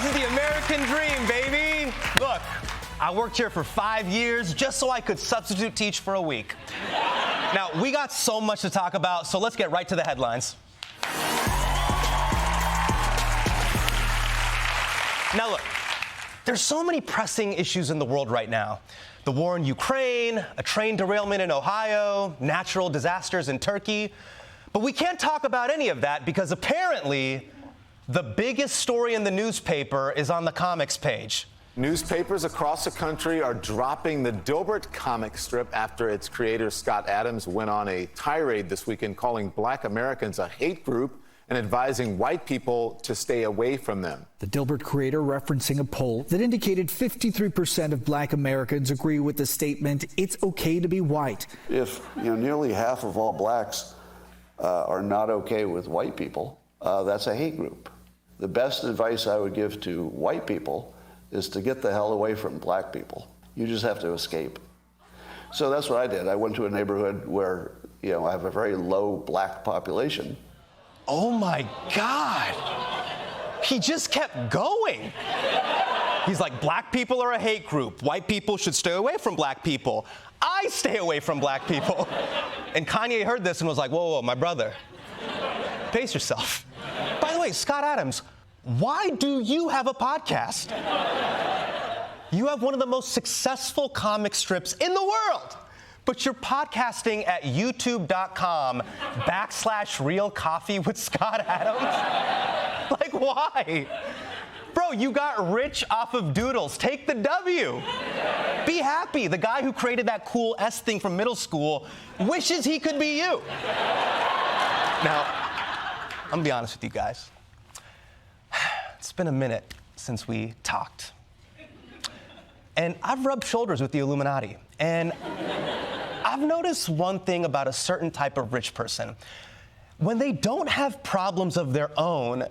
This is the American dream, baby. Look, I worked here for 5 years just so I could substitute teach for a week. Now, we got so much to talk about, so let's get right to the headlines. Now, look, there's so many pressing issues in the world right now. The war in Ukraine, a train derailment in Ohio, natural disasters in Turkey. But we can't talk about any of that because apparently the biggest story in the newspaper is on the comics page. Newspapers across the country are dropping the Dilbert comic strip after its creator, Scott Adams, went on a tirade this weekend calling Black Americans a hate group and advising white people to stay away from them. The Dilbert creator referencing a poll that indicated 53% of Black Americans agree with the statement, "It's okay to be white." If nearly half of all blacks are not okay with white people, that's a hate group. The best advice I would give to white people is to get the hell away from black people. You just have to escape. So that's what I did. I went to a neighborhood where, I have a very low black population. Oh my God. He just kept going. He's like, black people are a hate group. White people should stay away from black people. I stay away from black people. And Kanye heard this and was like, whoa, my brother, pace yourself. By the way, Scott Adams, why do you have a podcast? You have one of the most successful comic strips in the world, but you're podcasting at youtube.com/Real Coffee with Scott Adams? Like, why? Bro, you got rich off of doodles. Take the W. Be happy. The guy who created that cool S thing from middle school wishes he could be you. Now, I'm gonna be honest with you guys. It's been a minute since we talked. And I've rubbed shoulders with the Illuminati. And I've noticed one thing about a certain type of rich person. When they don't have problems of their own,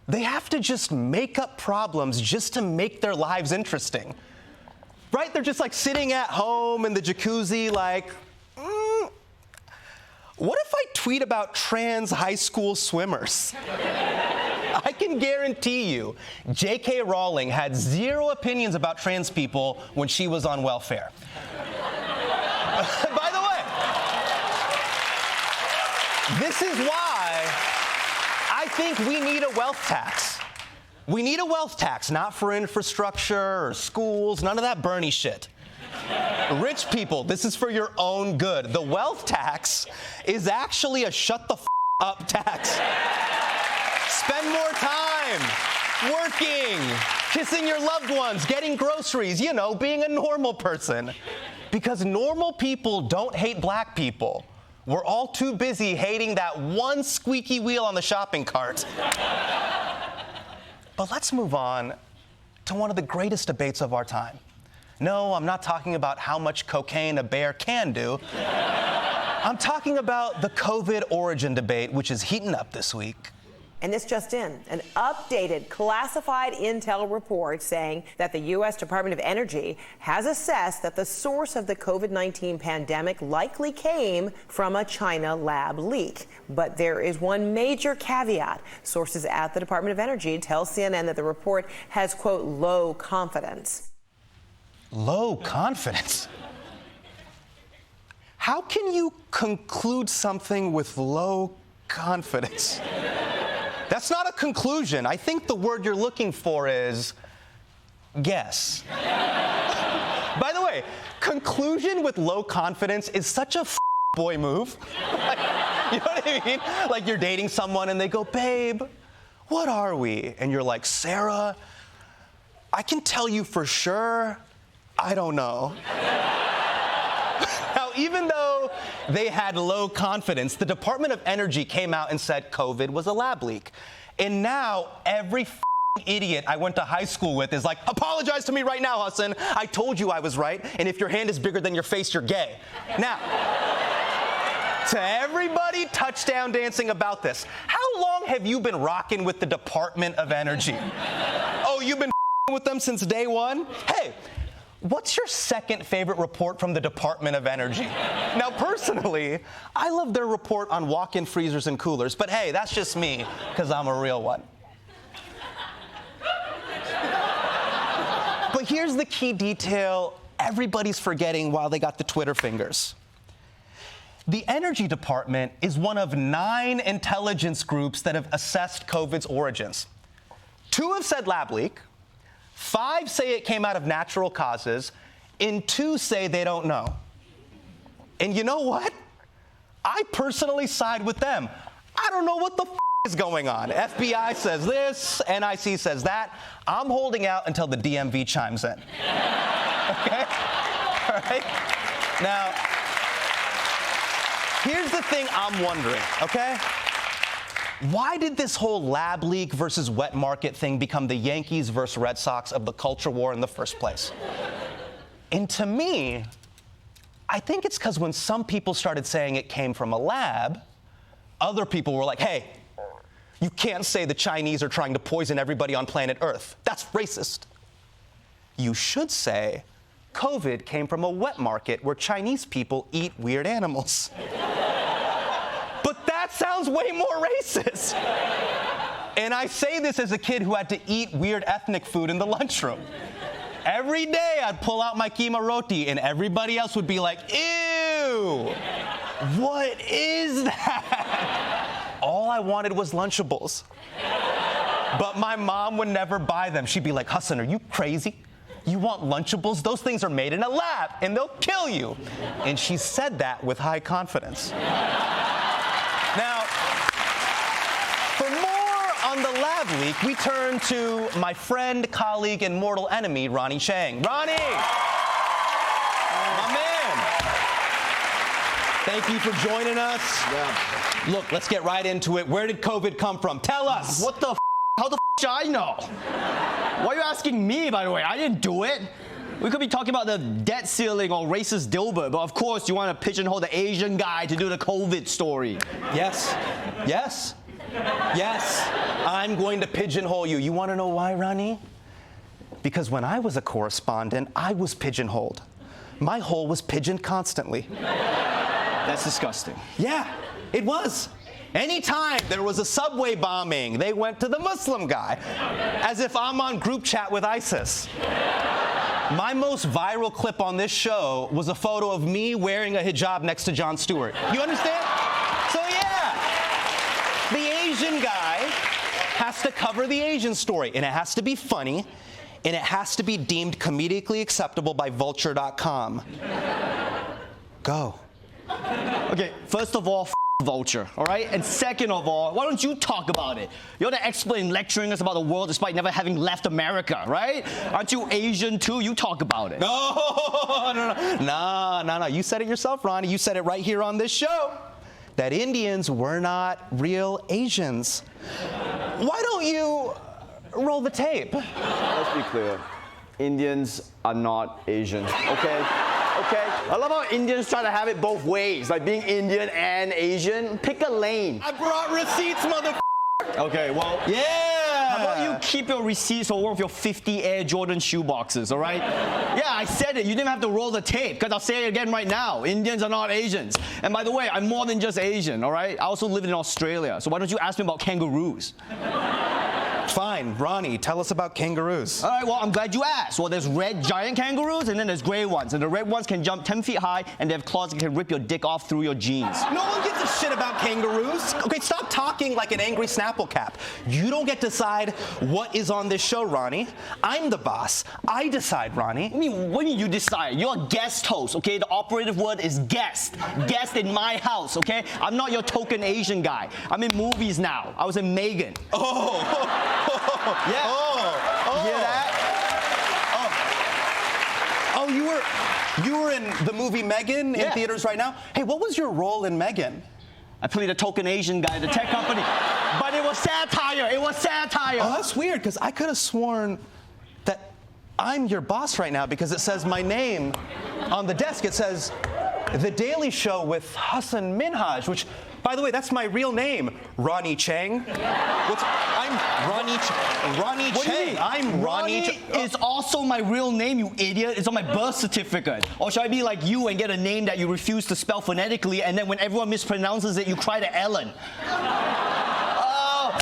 they have to just make up problems just to make their lives interesting. Right? They're just like sitting at home in the jacuzzi like, what if I tweet about trans high school swimmers? I can guarantee you, J.K. Rowling had zero opinions about trans people when she was on welfare. By the way, this is why I think we need a wealth tax. We need a wealth tax, not for infrastructure or schools, none of that Bernie shit. Rich people, this is for your own good. The wealth tax is actually a shut the up tax. Spend more time working, kissing your loved ones, getting groceries, being a normal person. Because normal people don't hate black people. We're all too busy hating that one squeaky wheel on the shopping cart. But let's move on to one of the greatest debates of our time. No, I'm not talking about how much cocaine a bear can do. I'm talking about the COVID origin debate, which is heating up this week. And this just in, an updated classified intel report saying that the U.S. Department of Energy has assessed that the source of the COVID-19 pandemic likely came from a China lab leak. But there is one major caveat. Sources at the Department of Energy tell CNN that the report has, quote, low confidence. Low confidence? How can you conclude something with low confidence? That's not a conclusion. I think the word you're looking for is guess. By the way, conclusion with low confidence is such a boy move. Like, you know what I mean? Like you're dating someone and they go, babe, what are we? And you're like, Sarah, I can tell you for sure, I don't know. Now, even though they had low confidence, the Department of Energy came out and said COVID was a lab leak. And now every idiot I went to high school with is like, apologize to me right now, Hasan. I told you I was right. And if your hand is bigger than your face, you're gay. Now, to everybody touchdown dancing about this, how long have you been rocking with the Department of Energy? Oh, you've been with them since day one? Hey, what's your second favorite report from the Department of Energy? Now, personally, I love their report on walk-in freezers and coolers, but hey, that's just me, because I'm a real one. here's the key detail everybody's forgetting while they got the Twitter fingers. The Energy Department is one of 9 intelligence groups that have assessed COVID's origins. 2 have said lab leak, 5 say it came out of natural causes, and 2 say they don't know. And you know what? I personally side with them. I don't know what the is going on. FBI says this, NIC says that. I'm holding out until the DMV chimes in. Okay? All right? Now, here's the thing I'm wondering, okay? Why did this whole lab leak versus wet market thing become the Yankees versus Red Sox of the culture war in the first place? And to me, I think it's because when some people started saying it came from a lab, other people were like, hey, you can't say the Chinese are trying to poison everybody on planet Earth. That's racist. You should say COVID came from a wet market where Chinese people eat weird animals. But that sounds way more racist. And I say this as a kid who had to eat weird ethnic food in the lunchroom. Every day I'd pull out my keema roti and everybody else would be like, ew, what is that? All I wanted was Lunchables. But my mom would never buy them. She'd be like, Hasan, are you crazy? You want Lunchables? Those things are made in a lab and they'll kill you. And she said that with high confidence. Now, for more on the lab leak, we turn to my friend, colleague, and mortal enemy, Ronny Chieng. Ronny! My man! Thank you for joining us. Yeah. Look, let's get right into it. Where did COVID come from? Tell us. What the f? How the f should I know? Why are you asking me, by the way? I didn't do it. We could be talking about the debt ceiling or racist Dilbert, but of course you want to pigeonhole the Asian guy to do the COVID story. Yes. Yes. Yes. I'm going to pigeonhole you. You want to know why, Ronny? Because when I was a correspondent, I was pigeonholed. My hole was pigeoned constantly. That's disgusting. Yeah, it was. Anytime there was a subway bombing, they went to the Muslim guy, as if I'm on group chat with ISIS. My most viral clip on this show was a photo of me wearing a hijab next to Jon Stewart. You understand? So yeah, the Asian guy has to cover the Asian story, and it has to be funny, and it has to be deemed comedically acceptable by vulture.com. Go. Okay, first of all, Vulture, all right? And second of all, why don't you talk about it? You're the expert in lecturing us about the world despite never having left America, right? Aren't you Asian too? You talk about it. No. You said it yourself, Ronny. You said it right here on this show, that Indians were not real Asians. Why don't you roll the tape? Let's be clear. Indians are not Asian, okay? Okay? I love how Indians try to have it both ways, like being Indian and Asian. Pick a lane. I brought receipts, mother. Okay, well, yeah. how about you keep your receipts for one of your 50 Air Jordan shoe boxes, all right? Yeah, I said it. You didn't have to roll the tape, because I'll say it again right now. Indians are not Asians. And by the way, I'm more than just Asian, all right? I also live in Australia, so why don't you ask me about kangaroos? Fine, Ronny, tell us about kangaroos. All right, well, I'm glad you asked. Well, there's red giant kangaroos, and then there's gray ones. And the red ones can jump 10 feet high, and they have claws that can rip your dick off through your jeans. No one gives a shit about kangaroos. Okay, stop talking like an angry Snapple cap. You don't get to decide what is on this show, Ronny. I'm the boss. I decide, Ronny. What do you mean you decide? You're a guest host, okay? The operative word is guest. Guest in my house, okay? I'm not your token Asian guy. I'm in movies now. I was in Megan. Oh. Yeah. Oh. You hear that? Oh, you were in the movie Megan in theaters right now? Hey, what was your role in Megan? I played a token Asian guy at the tech company. But it was satire. It was satire. Oh, that's weird, because I could have sworn that I'm your boss right now because it says my name on the desk. It says The Daily Show with Hasan Minhaj, which, by the way, that's my real name, Ronny Chieng. I'm Ronny Chieng. I'm Ronny Chieng. Is also my real name, you idiot. It's on my birth certificate. Or should I be like you and get a name that you refuse to spell phonetically, and then when everyone mispronounces it, you cry to Ellen?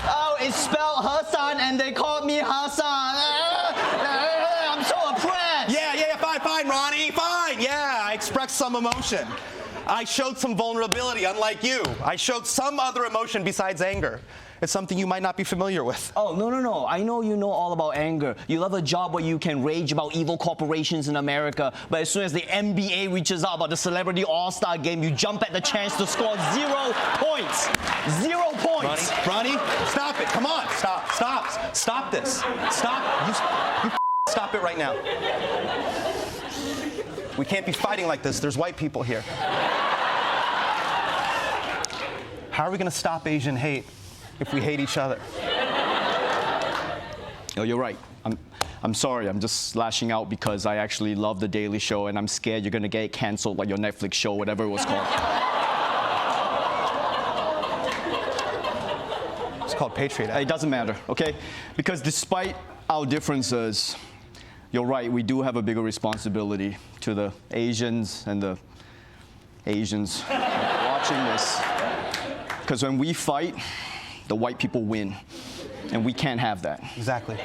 Oh, it's spelled Hasan, and they called me Hasan. I'm so oppressed. back some emotion. I showed some vulnerability, unlike you. I showed some other emotion besides anger. It's something you might not be familiar with. Oh, no. I know you know all about anger. You love a job where you can rage about evil corporations in America, but as soon as the NBA reaches out about the Celebrity All-Star Game, you jump at the chance to score 0 points. 0 points. Ronnie, stop it. Come on. Stop this. Stop. You stop it right now. We can't be fighting like this. There's white people here. How are we going to stop Asian hate if we hate each other? Oh, you're right. I'm sorry. I'm just lashing out because I actually love The Daily Show, and I'm scared you're gonna get canceled like your Netflix show, whatever it was called. It's called Patriot Act. It doesn't matter, okay? Because despite our differences, you're right. We do have a bigger responsibility to the Asians and the Asians watching this. Because when we fight, the white people win, and we can't have that. Exactly.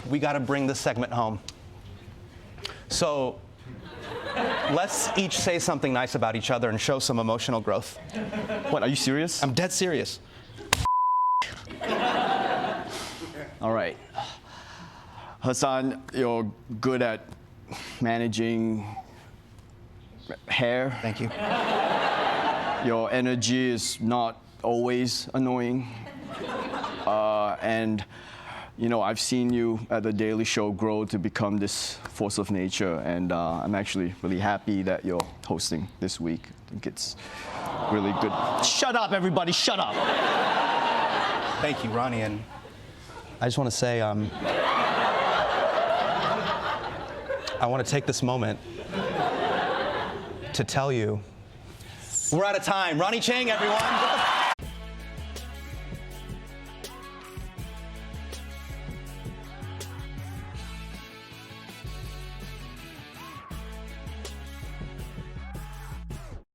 We got to bring this segment home. So let's each say something nice about each other and show some emotional growth. What, are you serious? I'm dead serious. All right. Hasan, you're good at managing hair. Thank you. Your energy is not always annoying. And, you know, I've seen you at The Daily Show grow to become this force of nature, and I'm actually really happy that you're hosting this week. I think it's really good. Shut up, everybody, shut up. Thank you, Ronnie. And I just want to say, I want to take this moment to tell you we're out of time. Ronny Chieng, everyone.